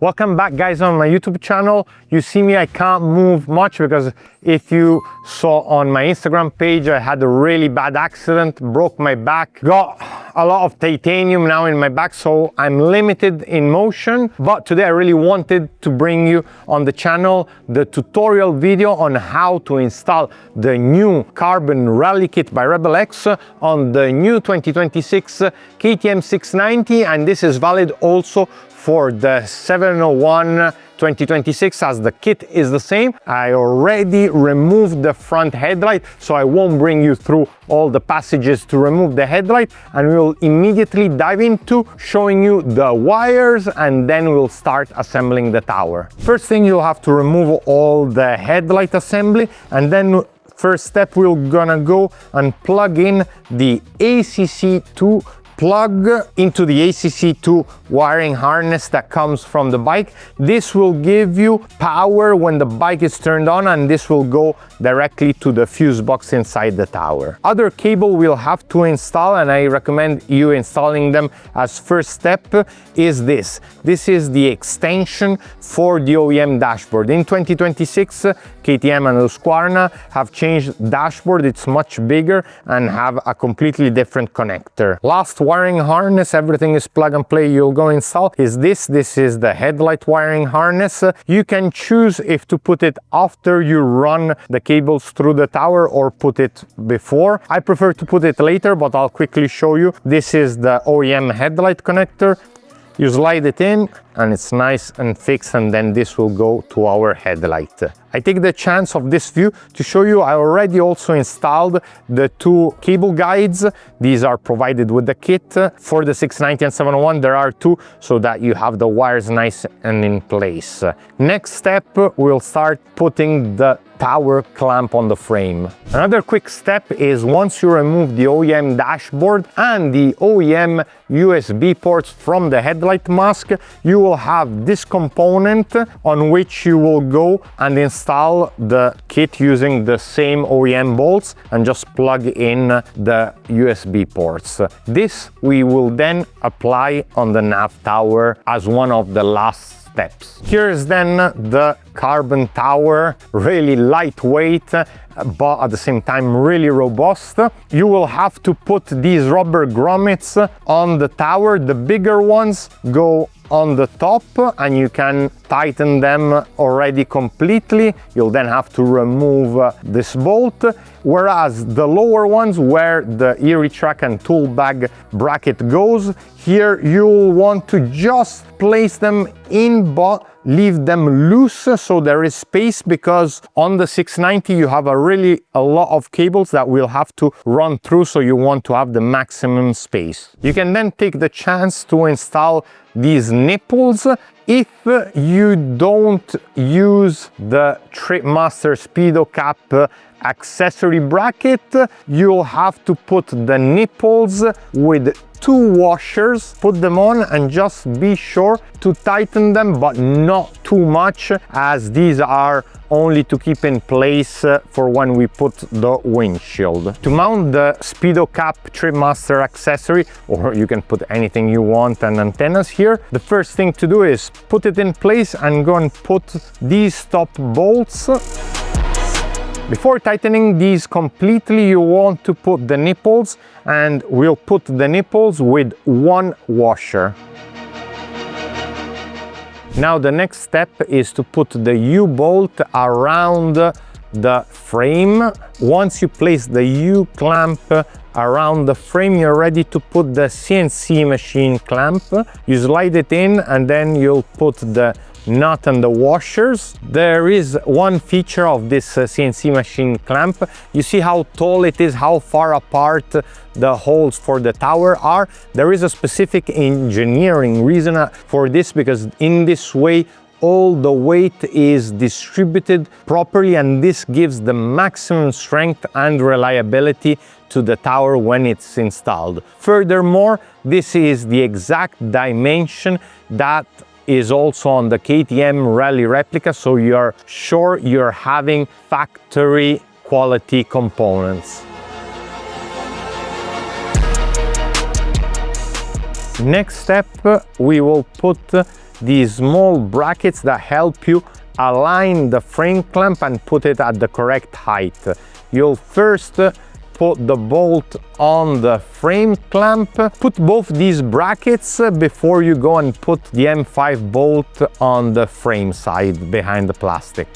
Welcome back, guys, on my YouTube channel. You see me, I can't move much because if you saw on my Instagram page, I had a really bad accident, broke my back, got a lot of titanium now in my back, so I'm limited in motion. But today I really wanted to bring you on the channel the tutorial video on how to install the new carbon rally kit by Rebel X on the new 2026 KTM 690, and this is valid also for the 701 2026, as the kit is the same. I already removed the front headlight, so I won't bring you through all the passages to remove the headlight, and we'll immediately dive into showing you the wires, and then we'll start assembling the tower. First thing, you'll have to remove all the headlight assembly, and then first step, we're gonna go and plug in the ACC2 plug into the ACC2 wiring harness that comes from the bike. This will give you power when the bike is turned on, and this will go directly to the fuse box inside the tower. Other cable we'll have to install, and I recommend you installing them as first step, is this. This is the extension for the OEM dashboard. In 2026, KTM and Husqvarna have changed dashboard. It's much bigger and have a completely different connector. Last wiring harness, everything is plug and play, you'll go install, is this. This is the headlight wiring harness. You can choose if to put it after you run the cables through the tower or put it before. I prefer to put it later, but I'll quickly show you. This is the OEM headlight connector. You slide it in and it's nice and fixed, and then this will go to our headlight. I take the chance of this view to show you I already also installed the two cable guides. These are provided with the kit. For the 690 and 701 there are two, so that you have the wires nice and in place. Next step, we'll start putting the tower clamp on the frame. Another quick step is, once you remove the OEM dashboard and the OEM USB ports from the headlight mask, you will have this component on which you will go and install the kit using the same OEM bolts and just plug in the USB ports. This we will then apply on the nav tower as one of the last steps. Here's then the carbon tower, really lightweight, but at the same time really robust. You will have to put these rubber grommets on the tower. The bigger ones go on the top, and you can tighten them already completely. You'll then have to remove this bolt, whereas the lower ones, where the e-retract and tool bag bracket goes, here you'll want to just place them in, but leave them loose so there is space, because on the 690 you have a lot of cables that will have to run through, so you want to have the maximum space. You can then take the chance to install these nipples. If you don't use the Tripmaster Speedo Cap accessory bracket, you'll have to put the nipples with two washers, put them on, and just be sure to tighten them, but not too much, as these are only to keep in place for when we put the windshield. To mount the Speedo Cap Tripmaster accessory, or you can put anything you want and antennas here, the first thing to do is put it in place and go and put these top bolts. Before tightening these completely, you want to put the nipples, and we'll put the nipples with one washer. Now the next step is to put the U-bolt around the frame. Once you place the U-clamp around the frame, you're ready to put the CNC machine clamp. You slide it in, and then you'll put the nut and the washers. There is one feature of this CNC machine clamp. You see how tall it is, how far apart the holes for the tower are. There is a specific engineering reason for this, because in this way all the weight is distributed properly, and this gives the maximum strength and reliability to the tower when it's installed. Furthermore, this is the exact dimension that is also on the KTM Rally replica, so you're sure you're having factory quality components. Next step, we will put these small brackets that help you align the frame clamp and put it at the correct height. You'll first put the bolt on the frame clamp. Put both these brackets before you go and put the M5 bolt on the frame side behind the plastic.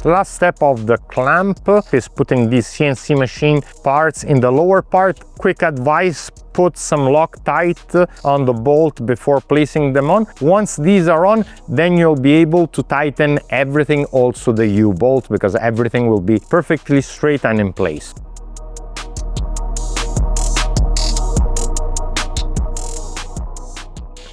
The last step of the clamp is putting these CNC machine parts in the lower part. Quick advice, put some Loctite on the bolt before placing them on. Once these are on, then you'll be able to tighten everything, also the U-bolt, because everything will be perfectly straight and in place.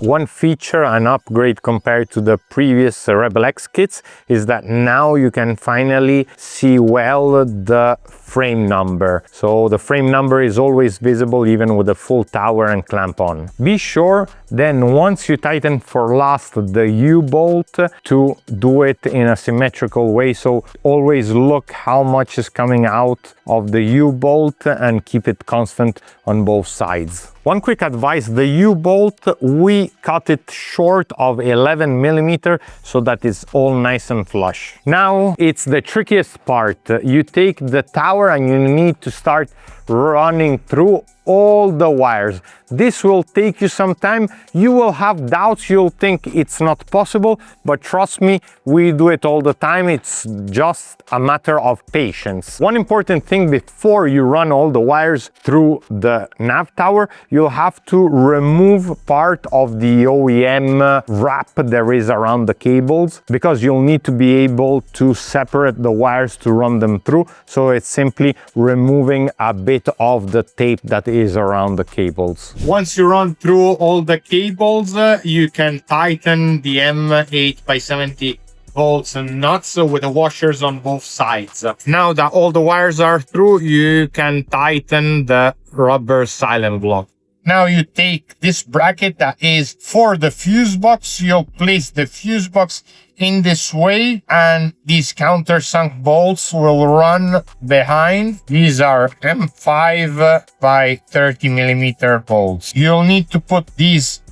One feature and upgrade compared to the previous Rebel X kits is that now you can finally see well the frame number. So the frame number is always visible even with the full tower and clamp on. Be sure then once you tighten for last the U-bolt to do it in a symmetrical way. So always look how much is coming out of the U-bolt and keep it constant on both sides. One quick advice, the U-bolt, we cut it short of 11 millimeter so that it's all nice and flush. Now it's the trickiest part. You take the tower and you need to start running through all the wires. This will take you some time. You will have doubts, you'll think it's not possible, but trust me, we do it all the time. It's just a matter of patience. One important thing before you run all the wires through the nav tower, you'll have to remove part of the OEM wrap there is around the cables, because you'll need to be able to separate the wires to run them through. So it's simply removing a bit of the tape that is around the cables. Once you run through all the cables, you can tighten the M8x70 bolts and nuts with the washers on both sides. Now that all the wires are through, you can tighten the rubber silent block. Now you take this bracket that is for the fuse box, you'll place the fuse box in this way, and these countersunk bolts will run behind. These are M5 by 30 millimeter bolts. You'll need to put these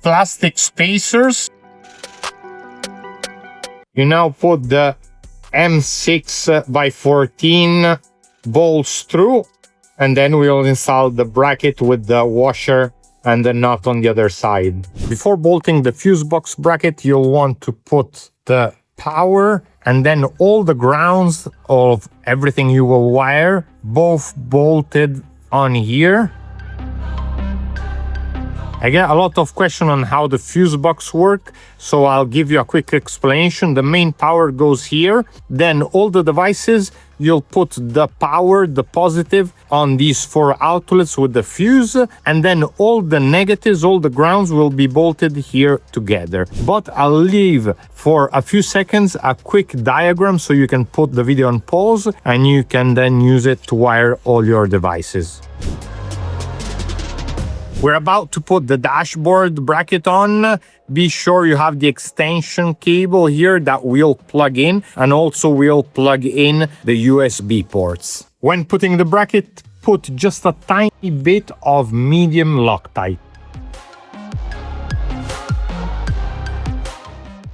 plastic spacers. You now put the M6 by 14 bolts through, and then we'll install the bracket with the washer and the nut on the other side. Before bolting the fuse box bracket, you'll want to put the power and then all the grounds of everything you will wire, both bolted on here. I get a lot of questions on how the fuse box work, so I'll give you a quick explanation. The main power goes here, then all the devices, you'll put the power, the positive, on these 4 outlets with the fuse, and then all the negatives, all the grounds will be bolted here together. But I'll leave for a few seconds a quick diagram so you can put the video on pause and you can then use it to wire all your devices. We're about to put the dashboard bracket on. Be sure you have the extension cable here that we'll plug in, and also we'll plug in the USB ports. When putting the bracket, put just a tiny bit of medium Loctite.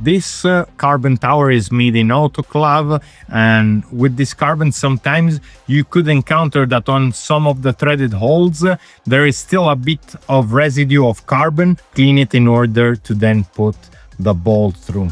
This carbon tower is made in autoclave, and with this carbon sometimes you could encounter that on some of the threaded holes there is still a bit of residue of carbon. Clean it in order to then put the bolt through.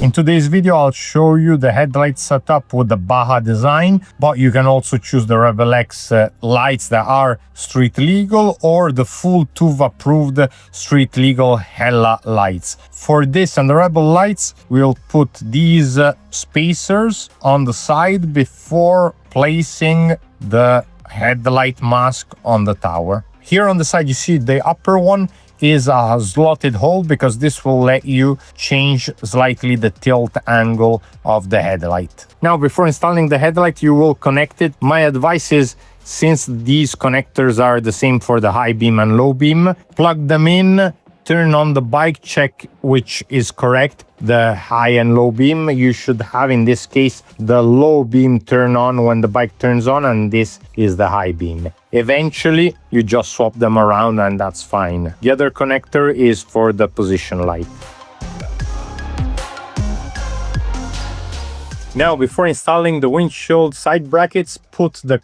In today's video, I'll show you the headlight setup with the Baja design, but you can also choose the Rebel X lights that are street legal or the full TÜV approved street legal Hella lights. For this and the Rebel lights, we'll put these spacers on the side before placing the headlight mask on the tower. Here on the side, you see the upper one is a slotted hole because this will let you change slightly the tilt angle of the headlight. Now, before installing the headlight, you will connect it. My advice is, since these connectors are the same for the high beam and low beam, plug them in turn on the bike, check which is correct, the high and low beam. You should have, in this case, the low beam turn on when the bike turns on, and this is the high beam. Eventually, you just swap them around and that's fine. The other connector is for the position light. Now, before installing the windshield side brackets, put the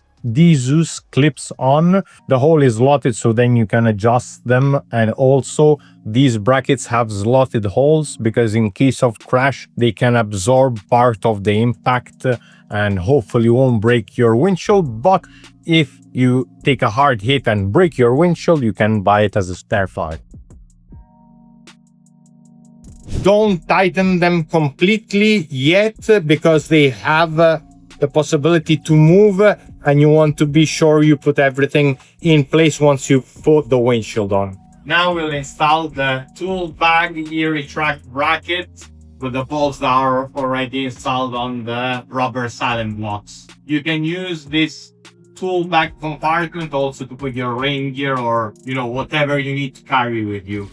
Zeus clips on. The hole is slotted, so then you can adjust them. And also, these brackets have slotted holes because in case of crash, they can absorb part of the impact and hopefully won't break your windshield. But if you take a hard hit and break your windshield, you can buy it as a spare part. Don't tighten them completely yet because they have the possibility to move, and you want to be sure you put everything in place once you put the windshield on. Now we'll install the tool bag e-retract bracket with the bolts that are already installed on the rubber silent blocks. You can use this tool bag compartment also to put your rain gear or whatever you need to carry with you.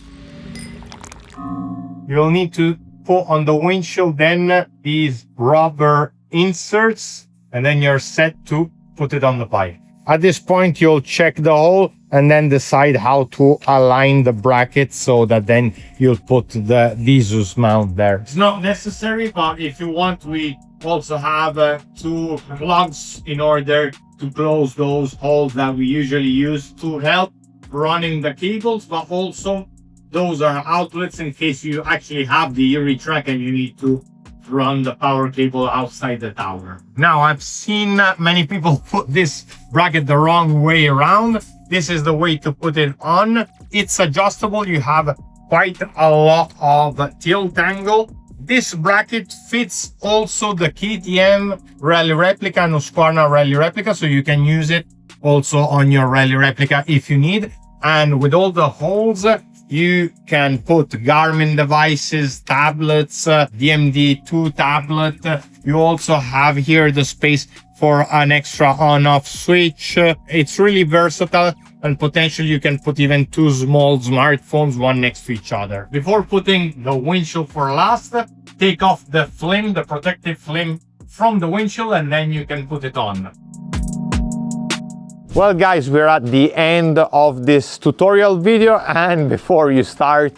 You'll need to put on the windshield then these rubber inserts, and then you're set to put it on the bike. At this point, you'll check the hole and then decide how to align the bracket so that then you'll put the Zeus mount there. It's not necessary, but if you want, we also have 2 plugs in order to close those holes that we usually use to help running the cables, but also those are outlets in case you actually have the e-retract and you need to run the power cable outside the tower. Now, I've seen many people put this bracket the wrong way around. This is the way to put it on. It's adjustable. You have quite a lot of tilt angle. This bracket fits also the KTM Rally Replica and Husqvarna Rally Replica, so you can use it also on your Rally Replica if you need. And with all the holes, you can put Garmin devices, tablets, DMD2 tablet. You also have here the space for an extra on-off switch. It's really versatile, and potentially you can put even 2 small smartphones, one next to each other. Before putting the windshield for last, take off the film, the protective film from the windshield, and then you can put it on. Well guys, we're at the end of this tutorial video, and before you start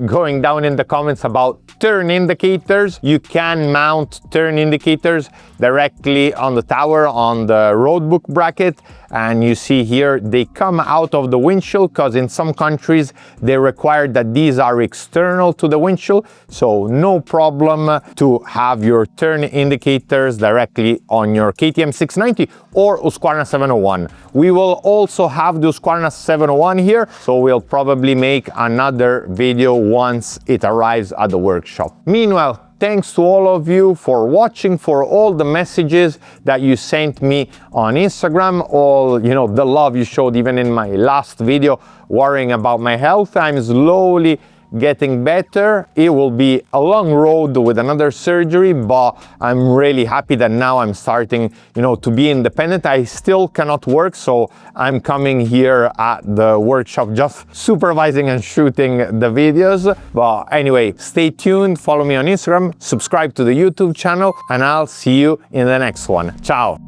going down in the comments about turn indicators, you can mount turn indicators directly on the tower on the roadbook bracket, and you see here they come out of the windshield because in some countries they require that these are external to the windshield, so no problem to have your turn indicators directly on your KTM 690 or Husqvarna 701. We will also have the Husqvarna 701 here, so we'll probably make another video once it arrives at the workshop. Meanwhile, thanks to all of you for watching, for all the messages that you sent me on Instagram, all the love you showed even in my last video worrying about my health. I'm slowly getting better. It will be a long road with another surgery, but I'm really happy that now I'm starting, to be independent. I still cannot work, so I'm coming here at the workshop just supervising and shooting the videos. But anyway, stay tuned, follow me on Instagram, subscribe to the YouTube channel, and I'll see you in the next one. Ciao.